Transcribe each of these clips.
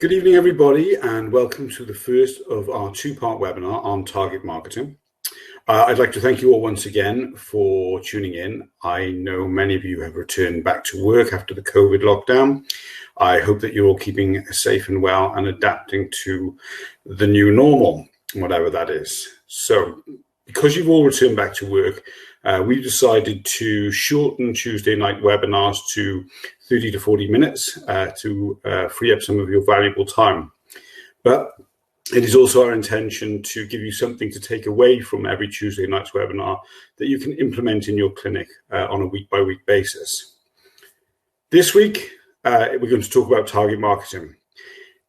Good evening, everybody, and welcome to the first of our two-part webinar on target marketing. I'd like to thank you all once again for tuning in. I know many of you have returned back to work after the COVID lockdown. I hope that you're all keeping safe and well and adapting to the new normal, whatever that is. So, because you've all returned back to work, we've decided to shorten Tuesday night webinars to 30 to 40 minutes to free up some of your valuable time. But it is also our intention to give you something to take away from every Tuesday night's webinar that you can implement in your clinic on a week-by-week basis. This week, we're going to talk about target marketing.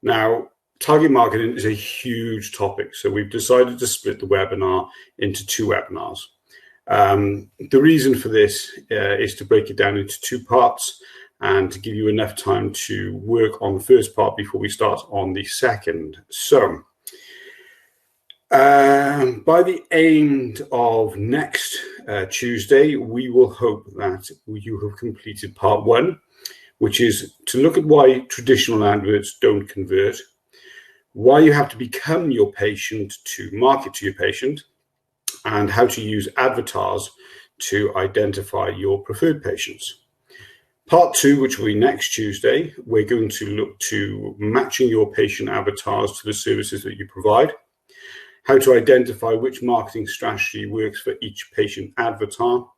Now, target marketing is a huge topic, so we've decided to split the webinar into two webinars. The reason for this is to break it down into two parts and to give you enough time to work on the first part before we start on the second. So, by the end of next Tuesday, we will hope that you have completed part one, which is to look at why traditional adverts don't convert, why you have to become your patient to market to your patient, and how to use avatars to identify your preferred patients. Part two, which will be next Tuesday, we're going to look to matching your patient avatars to the services that you provide, how to identify which marketing strategy works for each patient avatar,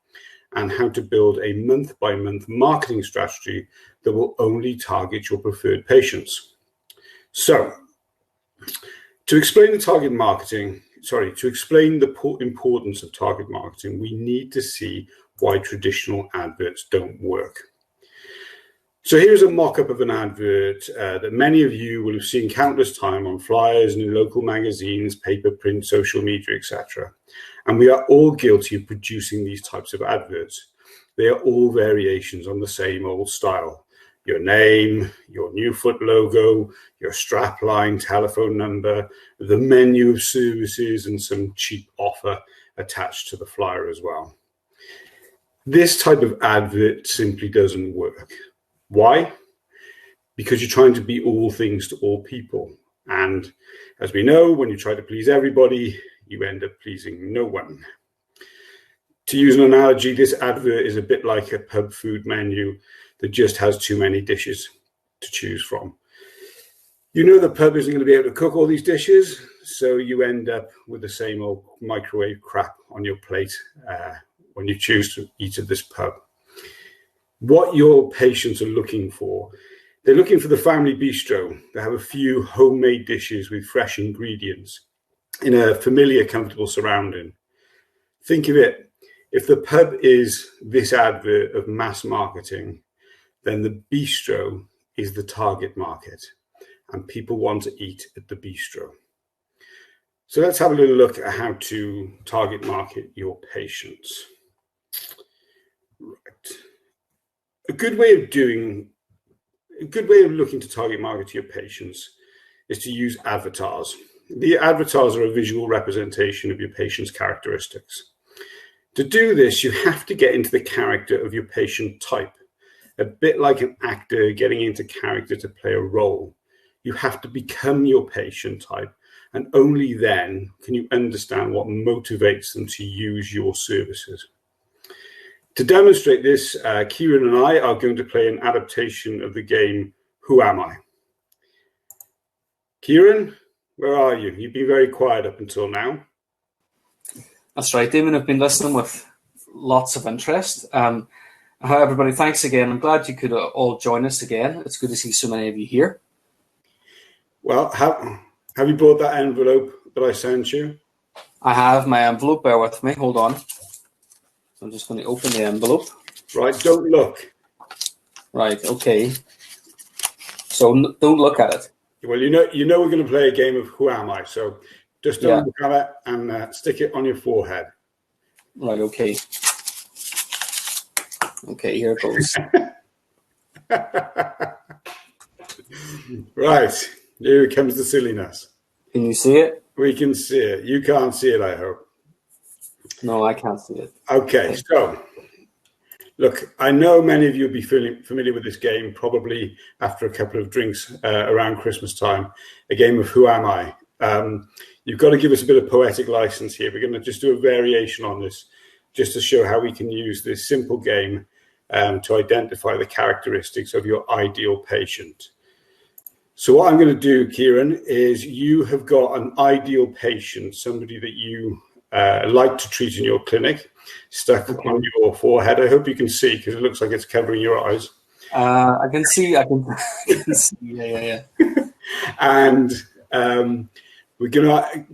and how to build a month-by-month marketing strategy that will only target your preferred patients. So, to explain the importance of target marketing, we need to see why traditional adverts don't work. So here's a mock-up of an advert that many of you will have seen countless times on flyers and in local magazines, paper, print, social media, etc. And we are all guilty of producing these types of adverts. They are all variations on the same old style. Your name, your new foot logo, your strapline, telephone number, the menu of services, and some cheap offer attached to the flyer as well. This type of advert simply doesn't work. Why? Because you're trying to be all things to all people. And as we know, when you try to please everybody, you end up pleasing no one. To use an analogy, this advert is a bit like a pub food menu that just has too many dishes to choose from. You know the pub isn't going to be able to cook all these dishes, so you end up with the same old microwave crap on your plate when you choose to eat at this pub. What your patients are looking for, they're looking for the family bistro. They have a few homemade dishes with fresh ingredients in a familiar, comfortable surrounding. Think of it, if the pub is this advert of mass marketing, then the bistro is the target market, and people want to eat at the bistro. So let's have a little look at how to target market your patients. Right. A good way of looking to target market your patients is to use avatars. The avatars are a visual representation of your patient's characteristics. To do this, you have to get into the character of your patient type. A bit like an actor getting into character to play a role. You have to become your patient type, and only then can you understand what motivates them to use your services. To demonstrate this, Ciaran and I are going to play an adaptation of the game, Who Am I? Ciaran, where are you? You've been very quiet up until now. That's right, Damian. I've been listening with lots of interest. Hi, everybody. Thanks again. I'm glad you could all join us again. It's good to see so many of you here. Well, have you brought that envelope that I sent you? I have my envelope. Bear with me. Hold on. I'm just going to open the envelope. Right, don't look. Right, okay. So don't look at it. Well, you know we're going to play a game of Who Am I? So just don't look at it and stick it on your forehead. Right, okay. Okay, here it goes. Right, here comes the silliness. Can you see it? We can see it. You can't see it, I hope. No, I can't see it. Okay, so Look, I know many of you will be feeling familiar with this game, probably after a couple of drinks around Christmas time, a game of Who Am I? You've got to give us a bit of poetic license here. We're going to just do a variation on this, just to show how we can use this simple game to identify the characteristics of your ideal patient. So what I'm going to do, Ciaran, is you have got an ideal patient, somebody that you like to treat in your clinic, stuck on your forehead. I hope you can see, because it looks like it's covering your eyes. I can see. I can see. Yeah. And we're gonna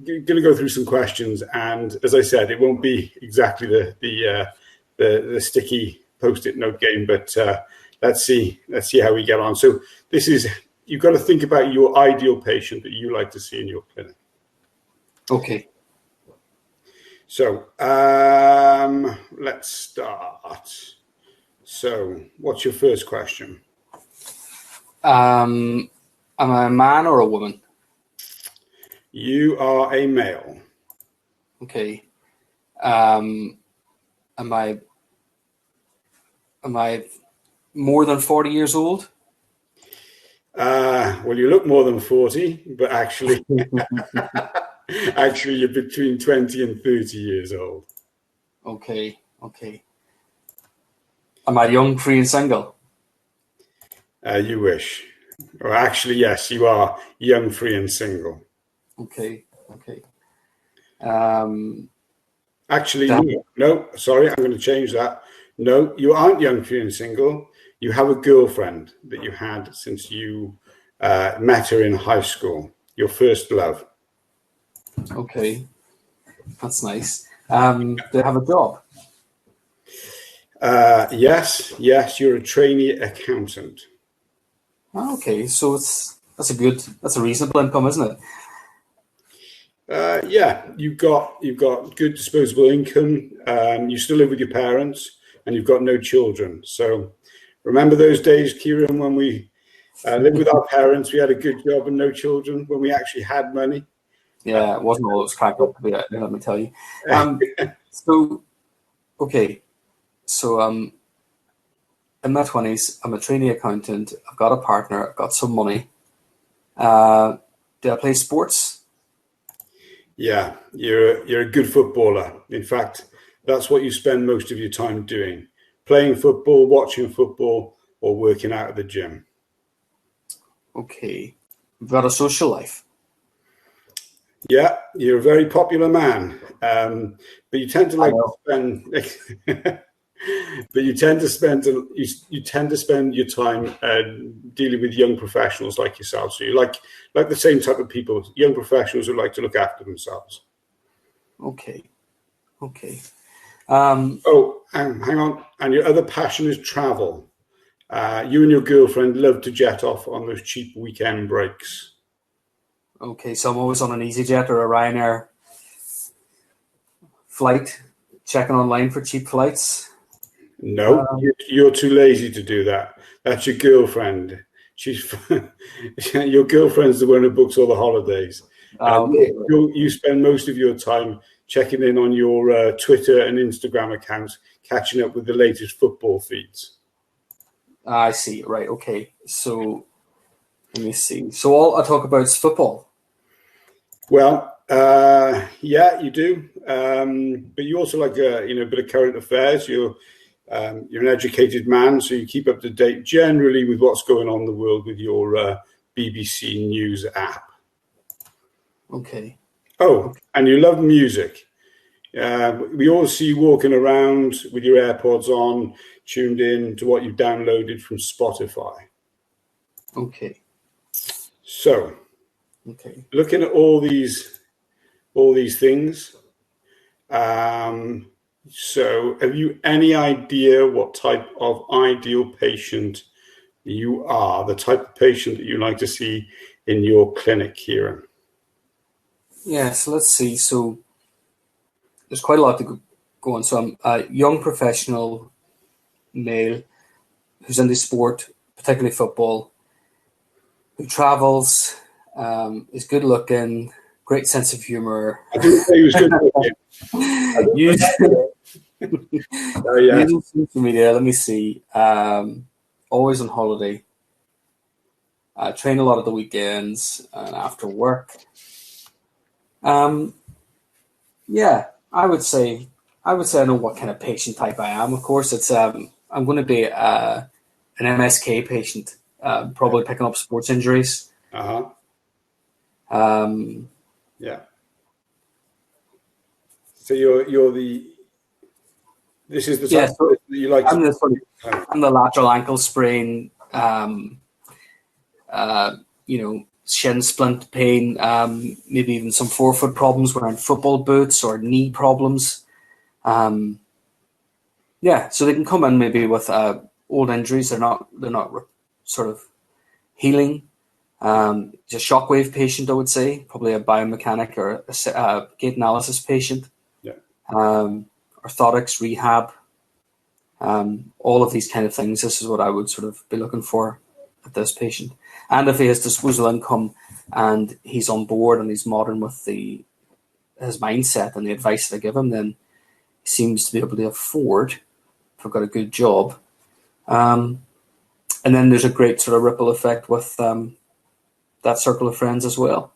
go through some questions. And as I said, it won't be exactly the sticky Post-it note game, but let's see how we get on. So this is, you've got to think about your ideal patient that you like to see in your clinic. Okay. So let's start. So what's your first question? Am I a man or a woman? You are a male. Okay. Am I more than 40 years old? Well, you look more than 40, but actually, actually, you're between 20 and 30 years old. Okay. Am I young, free, and single? You wish. Or actually, yes, you are young, free, and single. Okay. Actually, no, sorry, I'm going to change that. No, you aren't young, free, and single. You have a girlfriend that you had since you met her in high school, your first love. Okay, that's nice. Do I have a job? Yes, you're a trainee accountant. Okay, so that's a reasonable income, isn't it? Yeah, you've got good disposable income. You still live with your parents, and you've got no children. So remember those days, Ciaran, when we lived with our parents, we had a good job and no children, when we actually had money? Yeah, it wasn't all it was cracked up to be, let me tell you. So in my 20s, I'm a trainee accountant. I've got a partner. I've got some money. Do I play sports? Yeah, you're a good footballer. In fact, that's what you spend most of your time doing: playing football, watching football, or working out at the gym. Okay. I've got a social life. Yeah, you're a very popular man, but you tend to like to spend. But you tend to spend your time dealing with young professionals like yourself. So you like the same type of people, young professionals who like to look after themselves. Okay. Oh, hang on. And your other passion is travel. You and your girlfriend love to jet off on those cheap weekend breaks. Okay, so I'm always on an EasyJet or a Ryanair flight, checking online for cheap flights. No, you're too lazy to do that. That's your girlfriend. She's your girlfriend's the one who books all the holidays. Okay. You spend most of your time checking in on your Twitter and Instagram accounts, catching up with the latest football feeds. I see. Right. Okay. So let me see. So all I talk about is football. Well, yeah, you do, but you also like a bit of current affairs. You're an educated man, so you keep up to date generally with what's going on in the world with your BBC News app. Okay. Oh, and you love music. We all see you walking around with your AirPods on, tuned in to what you've downloaded from Spotify. Okay. So, looking at all these things. So have you any idea what type of ideal patient you are, the type of patient that you like to see in your clinic, Ciaran? Yeah, so let's see. So there's quite a lot to go on. So I'm a young professional male who's into sport, particularly football, who travels, is good looking, great sense of humor. I didn't say he was good looking. Oh yeah. Social media. Let me see. Always on holiday. Train a lot at the weekends and after work. Yeah, I would say I know what kind of patient type I am. Of course, it's I'm going to be an MSK patient, probably picking up sports injuries. Uh-huh. Um, Yeah. So you're this is the yeah, type so that you like I'm to. I'm the lateral ankle sprain. Shin splint pain, maybe even some forefoot problems wearing football boots or knee problems. So they can come in maybe with old injuries. They're not sort of healing. Just shockwave patient, I would say, probably a biomechanic or a gait analysis patient. Yeah. Orthotics rehab. All of these kind of things. This is what I would sort of be looking for at this patient. And if he has disposable income and he's on board and he's modern with his mindset and the advice that I give him, then he seems to be able to afford, if I've got a good job. And then there's a great sort of ripple effect with that circle of friends as well.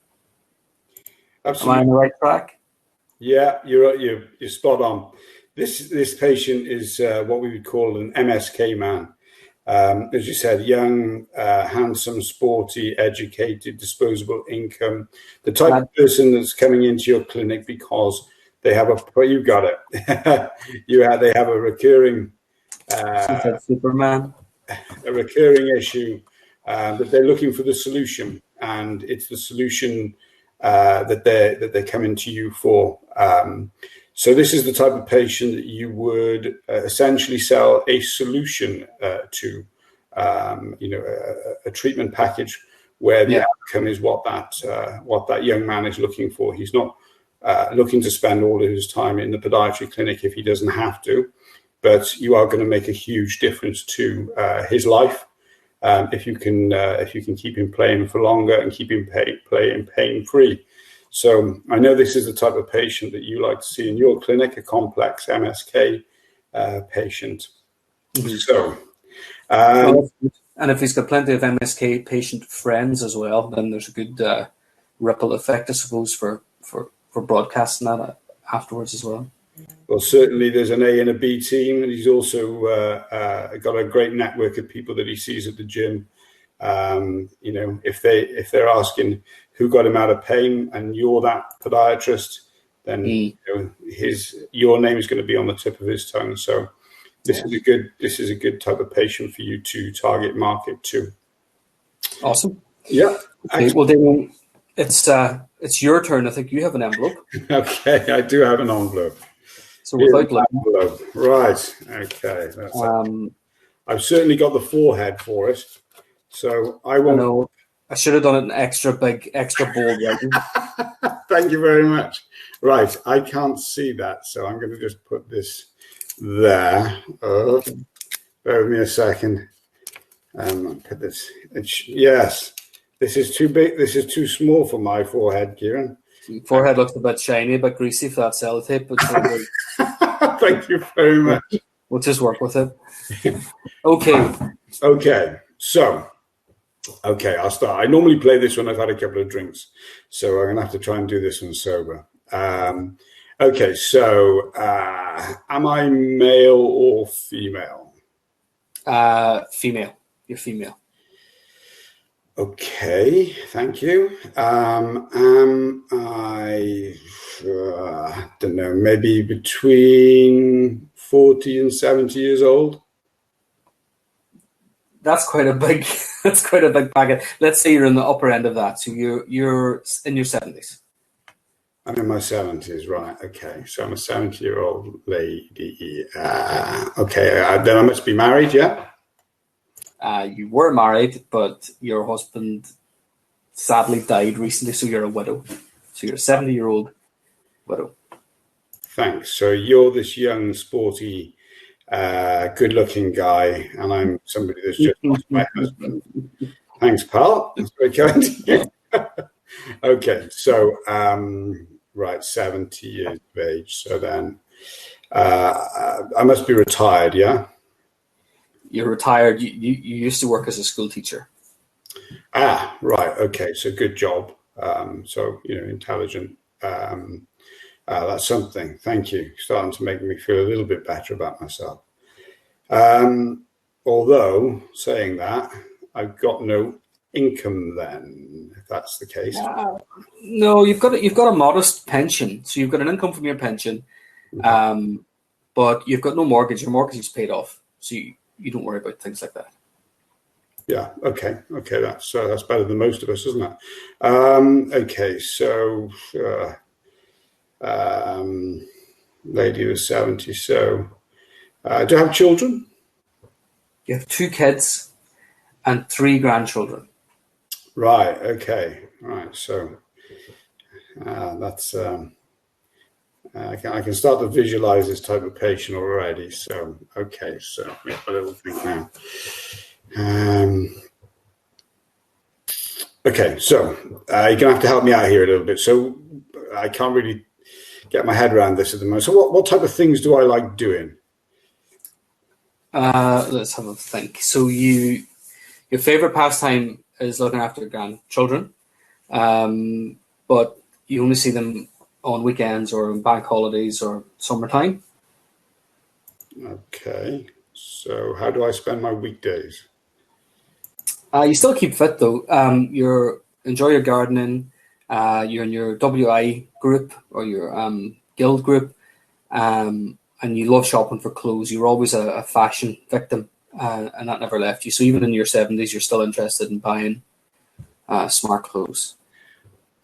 Absolutely. Am I on the right track? Yeah, you're spot on. This patient is what we would call an MSK man. As you said, young, handsome, sporty, educated, disposable income. The type of person that's coming into your clinic because they have you got it. They have a recurring Superman. A recurring issue that they're looking for the solution, and it's the solution that they're coming to you for. So this is the type of patient that you would essentially sell a solution to, a treatment package where the outcome is what that young man is looking for. He's not looking to spend all of his time in the podiatry clinic if he doesn't have to, but you are going to make a huge difference to his life if you can keep him playing for longer and keep him playing pain free. So I know this is the type of patient that you like to see in your clinic, a complex MSK patient. Mm-hmm. So, and if he's got plenty of MSK patient friends as well, then there's a good ripple effect, I suppose, for broadcasting that afterwards as well. Well, certainly there's an A and a B team, and he's also got a great network of people that he sees at the gym. If they're asking who got him out of pain, and you're that podiatrist, then your name is going to be on the tip of his tongue. So this is a good type of patient for you to target market to. Awesome. Yeah. Okay, well, Damian, it's your turn. I think you have an envelope. Okay, I do have an envelope. So without looking, right. Okay. I've certainly got the forehead for it. So I won't. I know. I should have done it in extra bold writing. Thank you very much. Right, I can't see that, so I'm going to just put this there. Bear with me a second. Put this. Yes, this is too big. This is too small for my forehead, Ciaran. Forehead looks a bit shiny, a bit greasy for that sellotape. But thank you very much. We'll just work with it. Okay. So. Okay, I'll start. I normally play this when I've had a couple of drinks, so I'm going to have to try and do this one sober. Okay, so am I male or female? Female. You're female. Okay, thank you. Am I, don't know, maybe between 40 and 70 years old? That's quite a big packet. Let's say you're in the upper end of that. So you're in your 70s. I'm in my 70s, right? Okay, so I'm a 70-year-old lady. Okay, then I must be married, yeah? You were married, but your husband sadly died recently, so you're a widow. So you're a 70-year-old widow. Thanks. So you're this young, sporty, good-looking guy, and I'm somebody that's just lost my husband. Thanks, pal. That's very kind. Okay, so right, 70 years of age. So then, I must be retired, yeah? You're retired. You used to work as a school teacher. Ah, right. Okay. So good job. So, intelligent. That's something. Thank you. Starting to make me feel a little bit better about myself. Although saying that, I've got no income then, if that's the case. No, you've got a modest pension. So you've got an income from your pension, but you've got no mortgage. Your mortgage is paid off, so you don't worry about things like that. Yeah. Okay. That's better than most of us, isn't it? Okay. So, lady was 70. So, do you have children? You have 2 kids and 3 grandchildren. Right. Okay. Right. So, that's. I can start to visualize this type of patient already. So, okay. So, we have a little think now. Okay, so you're gonna have to help me out here a little bit. So I can't really get my head around this at the moment. So what type of things do I like doing? Let's have a think. So your favorite pastime is looking after your grandchildren, but you only see them on weekends or on bank holidays or summertime. Okay, so how do I spend my weekdays? You still keep fit though. You enjoy your gardening. You're in your WI group or your guild group, and you love shopping for clothes. You were always a fashion victim, and that never left you. So even in your 70s, you're still interested in buying smart clothes.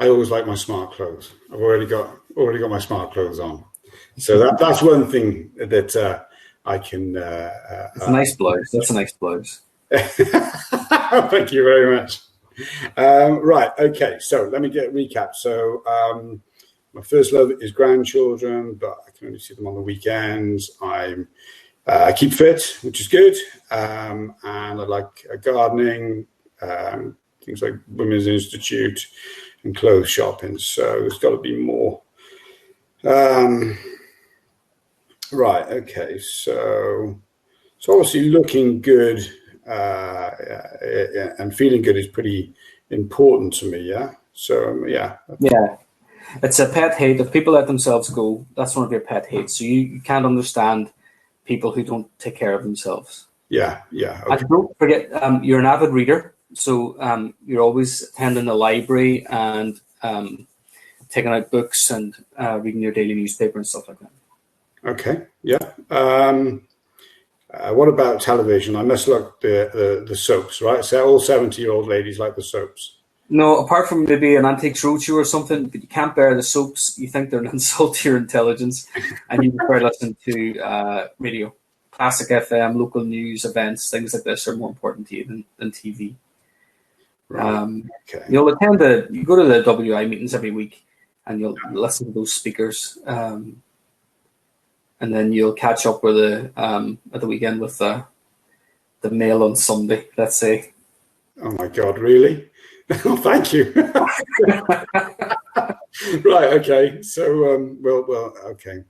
I always like my smart clothes. I've already got my smart clothes on. So that's one thing that I can. It's a nice blouse. That's a nice blouse. Thank you very much. Right. Okay. So let me recap. So my first love is grandchildren, but I can only see them on the weekends. I keep fit, which is good, and I like gardening, things like Women's Institute and clothes shopping. So there's got to be more. Right. Okay. So obviously looking good and feeling good is pretty important to me. Yeah. So yeah. Yeah. It's a pet hate. If people let themselves go, that's one of your pet hates. So you can't understand people who don't take care of themselves. Yeah. Okay. And don't forget, you're an avid reader. So you're always attending the library and taking out books and reading your daily newspaper and stuff like that. Okay. Yeah. What about television? I must like the soaps, right? So all 70-year-old ladies like the soaps. No, apart from maybe an Antiques Roadshow or something, but you can't bear the soaps. You think they're an insult to your intelligence, and you prefer to listen to radio. Classic FM, local news, events, things like this are more important to you than TV. Right. Okay. You go to the WI meetings every week, and you'll listen to those speakers, and then you'll catch up with at the weekend with the Mail on Sunday, let's say. Oh my God! Really? Oh, thank you. Right. Okay. So, well. Okay.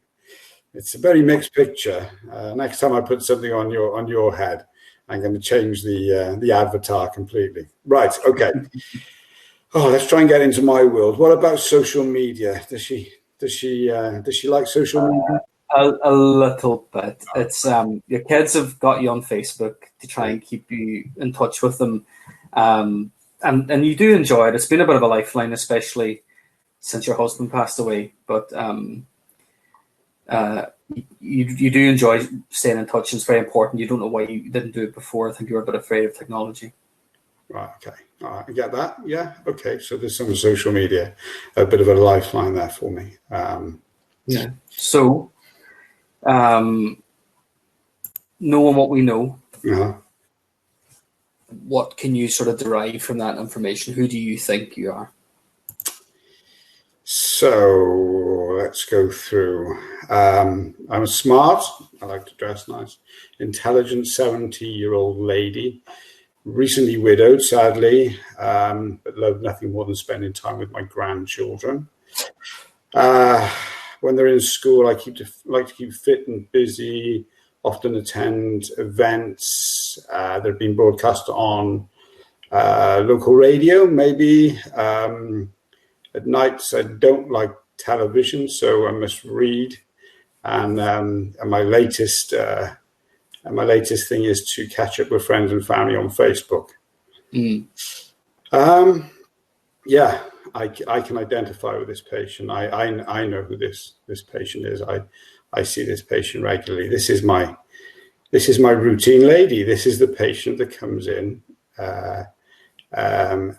It's a very mixed picture. Next time I put something on your head, I'm going to change the avatar completely. Right. Okay. Oh, let's try and get into my world. What about social media? Does she like social media? A little bit. It's your kids have got you on Facebook to try and keep you in touch with them, and you do enjoy it. It's been a bit of a lifeline, especially since your husband passed away. But you do enjoy staying in touch. It's very important. You don't know why you didn't do it before. I think you were a bit afraid of technology. Right. Okay. All right. I get that. Yeah. Okay. So there's some social media, a bit of a lifeline there for me. Yeah. So, knowing what we know, what can you sort of derive from that information? Who do you think you are? So let's go through. I'm smart. I like to dress nice. Intelligent 70-year-old lady. Recently widowed, sadly, but love nothing more than spending time with my grandchildren. when they're in school, I like to keep fit and busy, often attend events that have been broadcast on local radio, maybe. At nights, I don't like television, so I must read. And my latest thing is to catch up with friends and family on Facebook. Yeah, I can identify with this patient. I know who this patient is. I see this patient regularly. This is my routine lady. This is the patient that comes in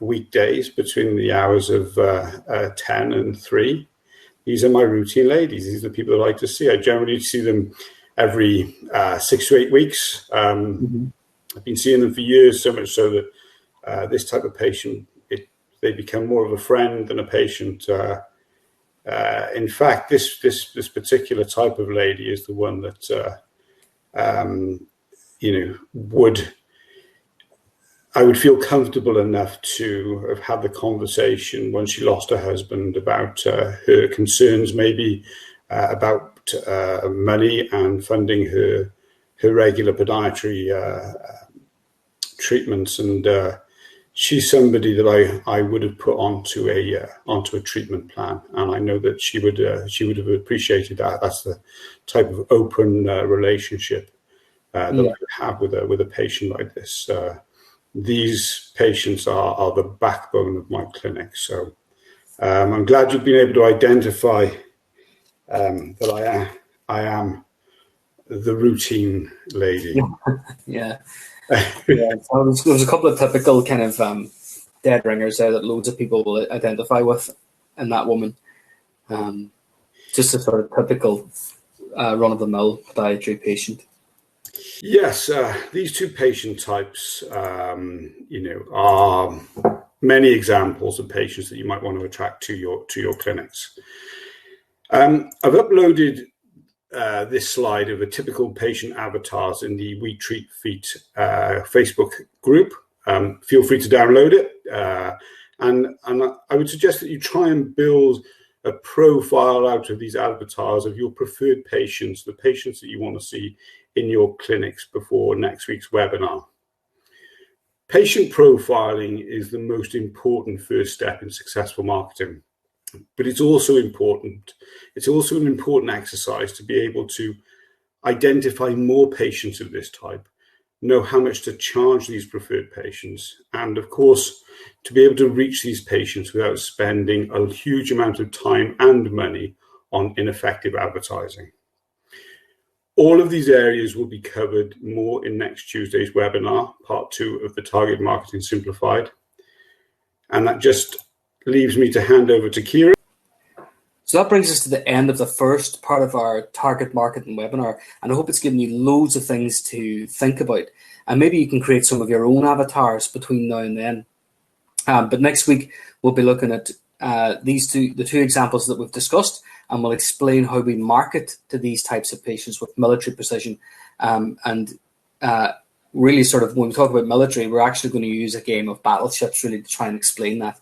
weekdays between the hours of 10 and 3. These are my routine ladies. These are the people that I like to see. I generally see them every 6 to 8 weeks. I've been seeing them for years, so much so that this type of patient, they become more of a friend than a patient. In fact, this particular type of lady is the one that I would feel comfortable enough to have had the conversation when she lost her husband about her concerns, maybe about money and funding her regular podiatry treatments. And she's somebody that I would have put onto a treatment plan, and I know that she would have appreciated that. That's the type of open relationship that I would have with a patient like this. These patients are the backbone of my clinic. So I'm glad you've been able to identify that I am the routine lady. Yeah. So there's a couple of typical kind of dead ringers there that loads of people will identify with in that woman. Just a sort of typical run-of-the-mill podiatry patient. Yes, these two patient types, are many examples of patients that you might want to attract to your clinics. I've uploaded this slide of a typical patient avatars in the We Treat Feet Facebook group. Feel free to download it, and I would suggest that you try and build a profile out of these avatars of your preferred patients, the patients that you want to see in your clinics before next week's webinar. Patient profiling is the most important first step in successful marketing, but it's also important. It's also an important exercise to be able to identify more patients of this type, know how much to charge these preferred patients, and of course, to be able to reach these patients without spending a huge amount of time and money on ineffective advertising. All of these areas will be covered more in next Tuesday's webinar, part 2 of the Target Marketing Simplified. And that just leaves me to hand over to Ciaran. So that brings us to the end of the first part of our target marketing webinar. And I hope it's given you loads of things to think about. And maybe you can create some of your own avatars between now and then. But next week, we'll be looking at the two examples that we've discussed, and we'll explain how we market to these types of patients with military precision. Really sort of when we talk about military, we're actually going to use a game of battleships really to try and explain that.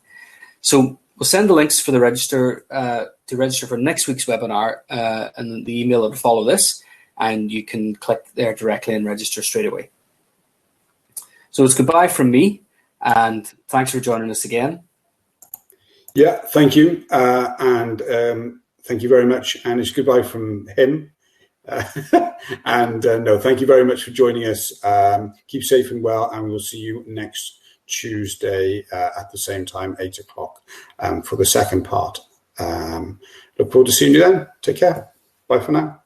So we'll send the links for the register to register for next week's webinar and the email that will follow this, and you can click there directly and register straight away. So it's goodbye from me, and thanks for joining us again. Yeah, thank you. And thank you very much. And it's goodbye from him. No, thank you very much for joining us. Keep safe and well, and we'll see you next Tuesday at the same time, 8 o'clock, for the second part. Look forward to seeing you then. Take care. Bye for now.